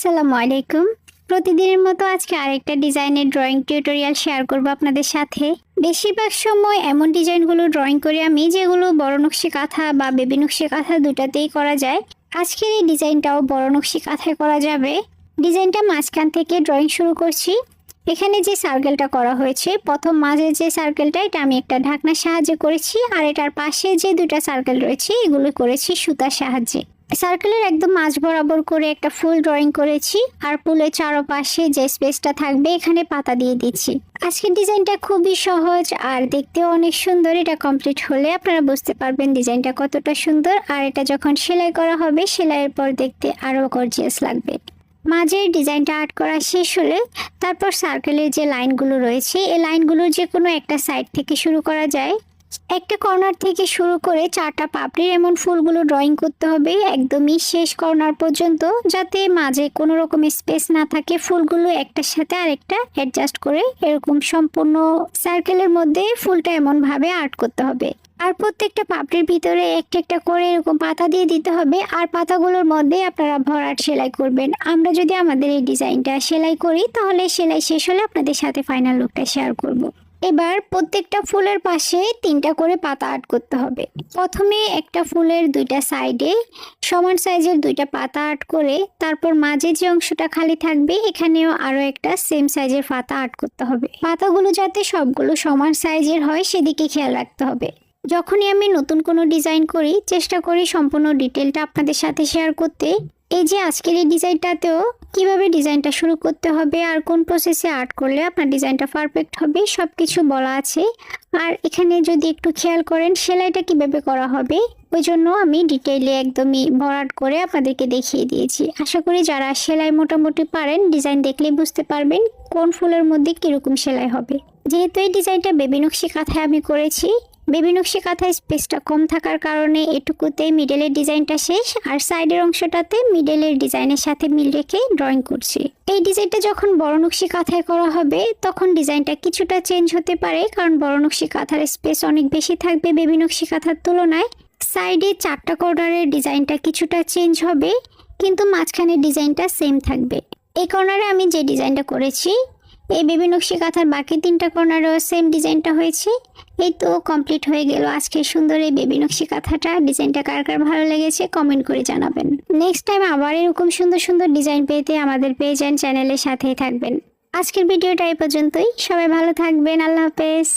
আসসালামু আলাইকুম। প্রতিদিনের মতো আজকে আরেকটা ডিজাইনের ড্রয়িং টিউটোরিয়াল শেয়ার করব আপনাদের সাথে। বেশিরভাগ সময় এমন ডিজাইনগুলো ড্রয়িং করি আমি, যেগুলো বড় নকশি কাঁথা বা বেবি নকশি কাঁথা দুটাতেই করা যায়। আজকের এই ডিজাইনটাও বড় নকশি কাঁথায় করা যাবে। ডিজাইনটা মাঝখান থেকে ড্রয়িং শুরু করছি। এখানে যে সার্কেলটা করা হয়েছে, প্রথম মাঝে যে সার্কেলটা, এটা আমি একটা ঢাকনার সাহায্যে করেছি, আর এটার পাশে যে দুটা সার্কেল রয়েছে এগুলো করেছি সুতার সাহায্যে। সার্কেলের একদম মাঝ বরাবর করে একটা ফুল ড্রয়িং করেছি, আর ফুলের চারপাশে যে স্পেসটা থাকবে এখানে পাতা দিয়ে দিচ্ছি। আজকের ডিজাইনটা খুবই সহজ আর দেখতেও অনেক সুন্দর। এটা কমপ্লিট হলে আপনারা বুঝতে পারবেন ডিজাইনটা কতটা সুন্দর, আর এটা যখন সেলাই করা হবে সেলাইয়ের পর দেখতে আরো গর্জিয়াস লাগবে। মাঝের ডিজাইনটা আর্ট করা শেষ হলে তারপর সার্কেলের যে লাইনগুলো রয়েছে এই লাইনগুলো যে কোনো একটা সাইড থেকে শুরু করা যায়। একটা কর্নার থেকে শুরু করে চারটা পাপড়ির এমন ফুলগুলো ড্রয়িং করতে হবে একদমই শেষ কর্নার পর্যন্ত, যাতে মাঝে কোনো রকম স্পেস না থাকে। ফুলগুলো একটার সাথে আরেকটা অ্যাডজাস্ট করে এরকম সম্পূর্ণ সার্কেলের মধ্যে ফুলটা এমনভাবে আর্ট করতে হবে। আর প্রত্যেকটা পাপড়ির ভিতরে একটা একটা করে এরকম পাতা দিয়ে দিতে হবে, আর পাতাগুলোর মধ্যে আপনারা ভরাট সেলাই করবেন। আমরা যদি আমাদের এই ডিজাইনটা সেলাই করি তাহলে সেলাই শেষ হলে আপনাদের সাথে ফাইনাল লুকটা শেয়ার করব। এবার প্রত্যেকটা ফুলের পাশে তিনটা করে পাতা আর্ট করতে হবে। প্রথমে একটা ফুলের দুইটা সাইডে সমান সাইজের দুইটা পাতা আর্ট করে তারপর মাঝে যে অংশটা খালি থাকবে এখানেও আরো একটা সেম সাইজের পাতা আর্ট করতে হবে। পাতাগুলো যাতে সবগুলো সমান সাইজের হয় সেদিকে খেয়াল রাখতে হবে। যখনই আমি নতুন কোনো ডিজাইন করি চেষ্টা করি সম্পূর্ণ ডিটেলটা আপনাদের সাথে শেয়ার করতে। এই যে আজকের এই ডিজাইনটাতেও কিভাবে ডিজাইনটা শুরু করতে হবে আর কোন প্রসেসে আর্ট করলে আপনার ডিজাইনটা পারফেক্ট হবে সবকিছু বলা আছে। আর এখানে যদি একটু খেয়াল করেন সেলাইটা কিভাবে করা হবে, ওই জন্য আমি ডিটেইলে একদমই ভরাট করে আপনাদেরকে দেখিয়ে দিয়েছি। আশা করি যারা সেলাই মোটামুটি পারেন ডিজাইন দেখলেই বুঝতে পারবেন কোন ফুলের মধ্যে কিরকম সেলাই হবে। যেহেতু এই ডিজাইনটা বেবি নকশি কাঁথায় আমি করেছি, বেবি নকশি কাঁথায় স্পেসটা কম থাকার কারণে এটুকুতে মিডলের ডিজাইনটা শেষ, আর সাইডের অংশটাতে মিডলের ডিজাইনের সাথে মিল রেখে ড্রয়িং করছি। এই ডিজাইনটা যখন বড় নকশি কাঁথায় করা হবে তখন ডিজাইনটা কিছুটা চেঞ্জ হতে পারে, কারণ বড় নকশি কাঁথার স্পেস অনেক বেশি থাকবে বেবি নকশি কাঁথার তুলনায়। সাইডে চারটা কর্নারের ডিজাইনটা কিছুটা চেঞ্জ হবে, কিন্তু মাঝখানের ডিজাইনটা সেম থাকবে। এই কর্নারে আমি যে ডিজাইনটা করেছি এই বেবি নকশি কাঁথার বাকি তিনটা কর্নারেও সেম ডিজাইনটা হয়েছে। এই তো কমপ্লিট হয়ে গেল আজকে সুন্দর এই বেবি নকশি কাঁথাটা। ডিজাইনটা কার কার ভালো লেগেছে কমেন্ট করে জানাবেন। নেক্সট টাইম আবার এরকম সুন্দর সুন্দর ডিজাইন পেতে আমাদের পেজ এন্ড চ্যানেলের সাথেই থাকবেন। আজকের ভিডিওটা এই পর্যন্তই। সবাই ভালো থাকবেন। আল্লাহ হাফেজ।